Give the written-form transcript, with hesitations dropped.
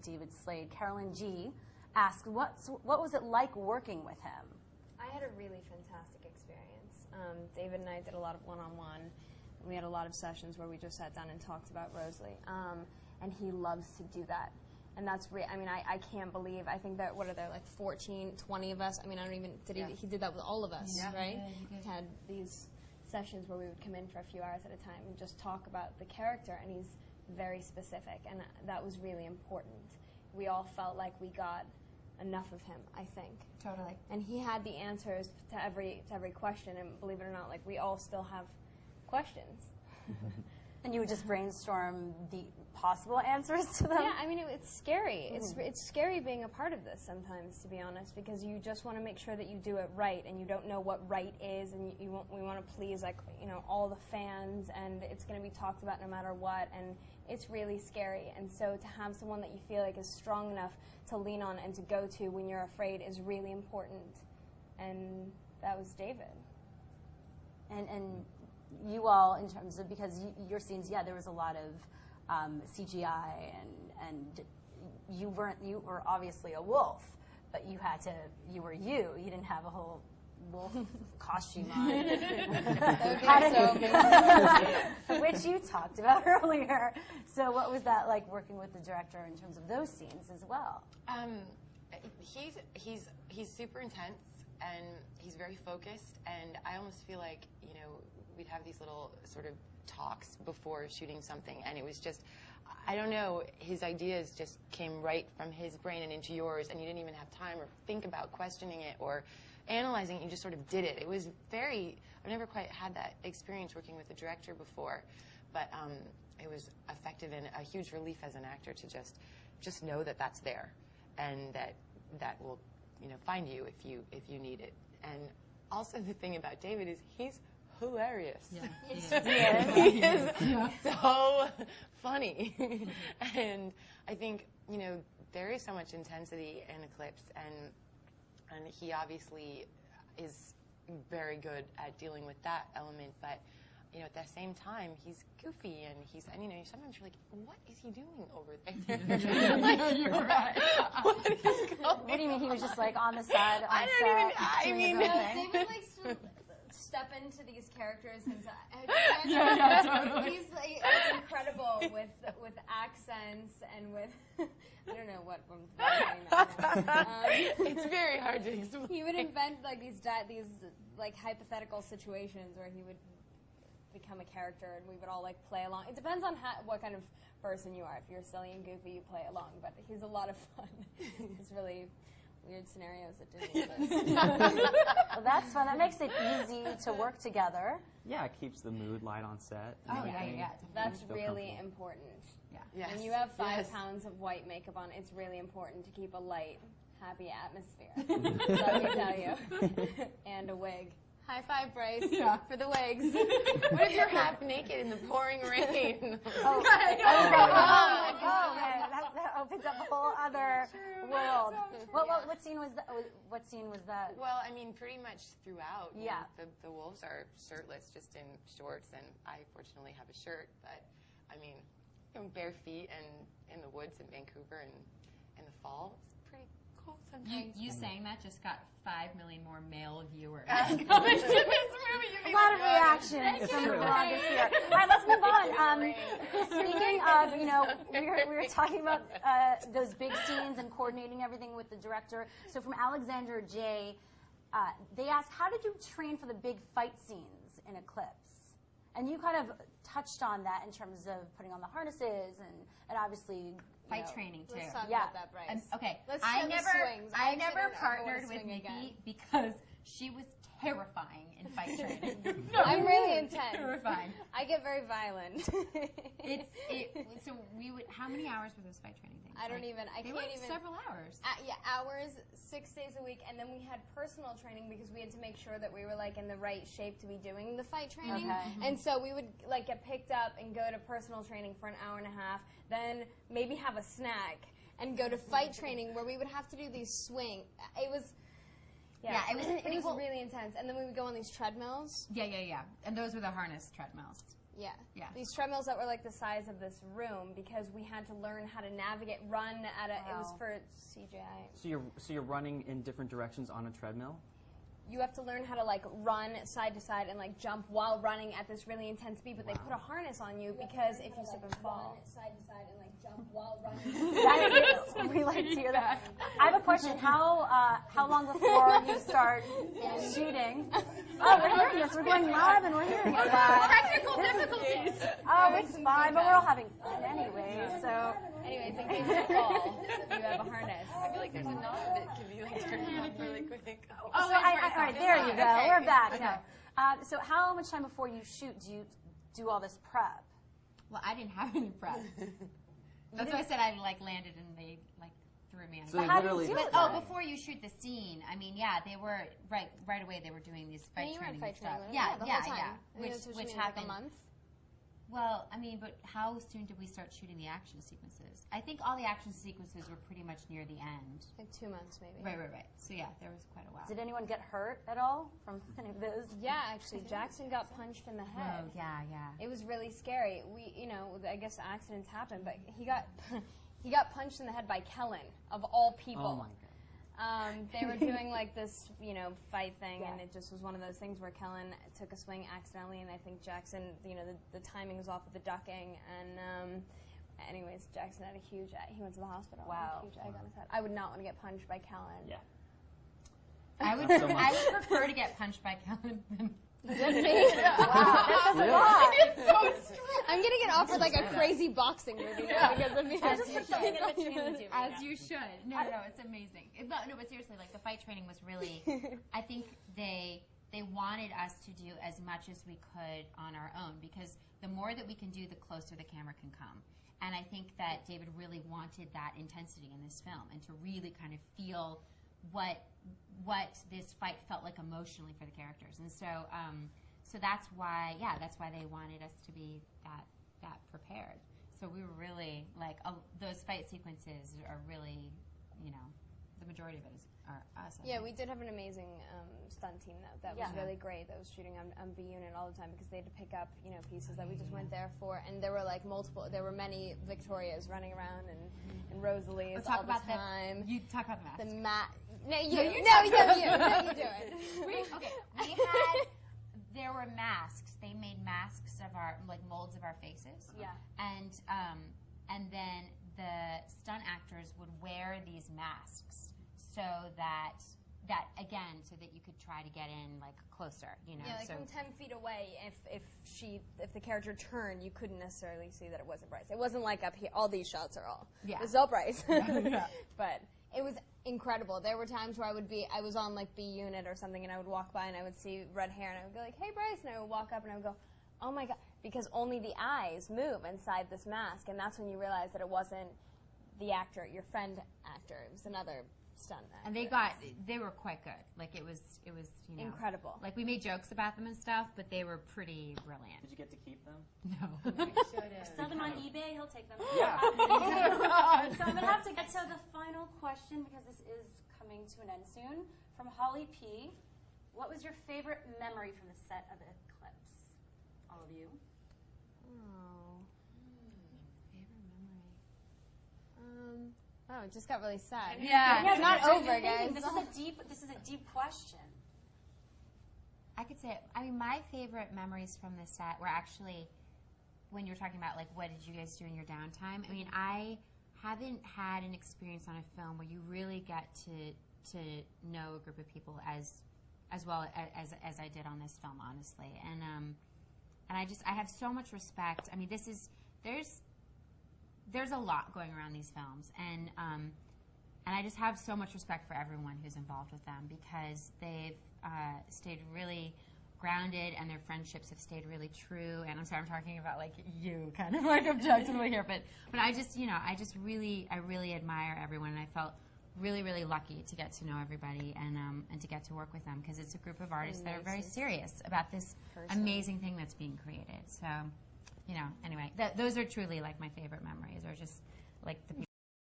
David Slade. Carolyn G. asked, what was it like working with him? I had a really fantastic experience. David and I did a lot of one-on-one. We had a lot of sessions where we just sat down and talked about Rosalie. And he loves to do that. And that's I mean, I can't believe, I think that, what are there, like 14, 20 of us? I mean, I don't even, he did that with all of us, right? Yeah, he had these sessions where we would come in for a few hours at a time and just talk about the character, and he's very specific, and that was really important. We all felt like we got enough of him, I think. Totally. And he had the answers to every question, and believe it or not, like, we all still have questions. And you would just brainstorm the possible answers to them? Yeah, I mean, it's scary. It's scary being a part of this sometimes, to be honest, because you just want to make sure that you do it right, and you don't know what right is, and we want to please, like, you know, all the fans, and it's going to be talked about no matter what, and it's really scary. And so to have someone that you feel like is strong enough to lean on and to go to when you're afraid is really important, and that was David. And you all, in terms of, because your scenes, yeah, there was a lot of CGI, and you were obviously a wolf, but you were you didn't have a whole wolf costume on. Which you talked about earlier. So what was that like working with the director in terms of those scenes as well? He's super intense, and he's very focused, and I almost feel like, you know, we'd have these little sort of talks before shooting something, and it was just, I don't know, his ideas just came right from his brain and into yours, and you didn't even have time or think about questioning it or analyzing it. You just sort of did it. It was very, I've never quite had that experience working with a director before, but it was effective and a huge relief as an actor to just know that that's there, and that will, you know, find you if you need it. And also the thing about David is he's hilarious. Yeah. He is so funny. And I think, you know, there is so much intensity in Eclipse, and he obviously is very good at dealing with that element, but, you know, at the same time, he's goofy, and you know, sometimes you're like, what is he doing over there? Like, you're right. What is going on? What do you mean he was just like on the side? David likes to step into these characters himself. Totally. He's like incredible with accents and with I don't know what I'm saying now. It's very hard to explain. He would invent like these like hypothetical situations where he would become a character, and we would all like play along. It depends on what kind of person you are. If you're silly and goofy, you play along. But he's a lot of fun. It's really weird scenarios that didn't exist. Well, that's fun. That makes it easy to work together. Yeah, it keeps the mood light on set. Oh, yeah. That's really important. Yeah. Yes. When you have 5 pounds of white makeup on, it's really important to keep a light, happy atmosphere. Let me tell you. And a wig. High five, Bryce, for the wigs. What if you're half naked in the pouring rain? Oh, that opens up a whole other world. What scene was that? What scene was that? Well, I mean, pretty much throughout. Yeah. The wolves are shirtless, just in shorts, and I fortunately have a shirt. But I mean, you know, bare feet and in the woods in Vancouver and in the fall. It's pretty cool sometimes. You saying that just got 5 million more male viewers. Coming to this movie. A lot of reactions from the bloggers here. All right, let's move on. Speaking of, you know, we were talking about those big scenes and coordinating everything with the director. So from Alexander J, they asked, how did you train for the big fight scenes in Eclipse? And you kind of touched on that in terms of putting on the harnesses and obviously fight training too. Let's talk about that, Bryce. Okay, Let's I do the never swings. I never I partnered with swing Nikki again. because she was terrifying in fight training. I'm really intense. Terrifying. I get very violent. So we would. How many hours were those fight training things? I don't even. I They can't were even. several hours. Yeah, hours, 6 days a week, and then we had personal training because we had to make sure that we were like in the right shape to be doing the fight training. Okay. And so we would like get picked up and go to personal training for an hour and a half, then maybe have a snack and go to fight training where we would have to do these swing. It was. Yeah, it was pretty cool. Really intense. And then we would go on these treadmills. Yeah. And those were the harness treadmills. Yeah. Yeah. These treadmills that were like the size of this room because we had to learn how to navigate, run at a. It was for CGI. So you're running in different directions on a treadmill? You have to learn how to like run side to side and like jump while running at this really intense speed, but they put a harness on you because if you slip and fall. Side to side and like jump while running. We like to hear that. I have a question. How long before you start shooting? Oh, we're hearing this. We're going live and we're hearing it. Technical difficulties. Oh, it's fine, but we're all having fun anyway. So. Anyways, in case you fall, you have a harness. I feel like there's a knob that can be like turned off really quick. So all right, there you go. Okay. We're back. Okay. No. So how much time before you shoot do you do all this prep? Well, I didn't have any prep. That's why I said I like landed and they like threw me on. So they how do you literally do it? Oh, before you shoot the scene, I mean, yeah, they were right away. They were doing these fight training fight stuff. training, Yeah, the yeah, whole time. yeah. Which happened. Like a month. Well, I mean, but how soon did we start shooting the action sequences? I think all the action sequences were pretty much near the end. Like 2 months, maybe. Right. So yeah, there was quite a while. Did anyone get hurt at all from any of those? Yeah, actually, Jackson got punched in the head. Oh, yeah. It was really scary. I guess accidents happen, but he got punched in the head by Kellen, of all people. Oh my god. They were doing like this, fight thing, and it just was one of those things where Kellen took a swing accidentally, and I think Jackson, the timing was off with the ducking, and anyways, Jackson had a huge, he went to the hospital. Wow. A huge egg on his head. I would not want to get punched by Kellen. Yeah. I would prefer to get punched by Kellen than Wow, that says a lot. I'm getting it offered like a crazy boxing movie now because of me. As you should. No, it's amazing. No, but seriously, like the fight training was really. I think they wanted us to do as much as we could on our own because the more that we can do, the closer the camera can come. And I think that David really wanted that intensity in this film and to really kind of feel what this fight felt like emotionally for the characters. And so that's why they wanted us to be that prepared. So we were really like those fight sequences are really, the majority of it are us. Yeah, we did have an amazing stunt team that was really great. That was shooting on B Unit all the time because they had to pick up pieces that we just went there for, and there were like many Victorias running around and Rosalies all the time. You talk about the mask. The mat. No, you do it. There were masks. They made masks of our molds of our faces. Yeah. And then the stunt actors would wear these masks so that you could try to get in closer, Yeah, from 10 feet away, if the character turned, you couldn't necessarily see that it wasn't Bryce. It wasn't like up here. All these shots are all. Yeah. It's all Bryce. Yeah. But it was incredible. There were times where I was on B Unit or something, and I would walk by and I would see red hair, and I would go like, "Hey, Bryce," and I would walk up and I would go, "Oh my God," because only the eyes move inside this mask, and that's when you realize that it wasn't the actor, your friend actor. It was another stunt actor. And they were quite good. It was incredible. We made jokes about them and stuff, but they were pretty brilliant. Did you get to keep them? No. Sell them on eBay, he'll take them. Yeah. So I'm going to have to get to the final question because this is coming to an end soon. From Holly P. What was your favorite memory from the set of Eclipse? All of you. Oh, it just got really sad. Yeah. It's not over, guys. This is a deep question. I could say, my favorite memories from the set were actually when you were talking about, what did you guys do in your downtime? I haven't had an experience on a film where you really get to know a group of people as well as I did on this film, honestly. And I have so much respect. There's a lot going around these films, and I just have so much respect for everyone who's involved with them because they've stayed really grounded and their friendships have stayed really true. And I'm sorry, I'm talking about you kind of objectively here, but I really admire everyone, and I felt really, really lucky to get to know everybody and to get to work with them because it's a group of artists that are very serious about this amazing thing that's being created. So, anyway, those are truly my favorite memories, or just the people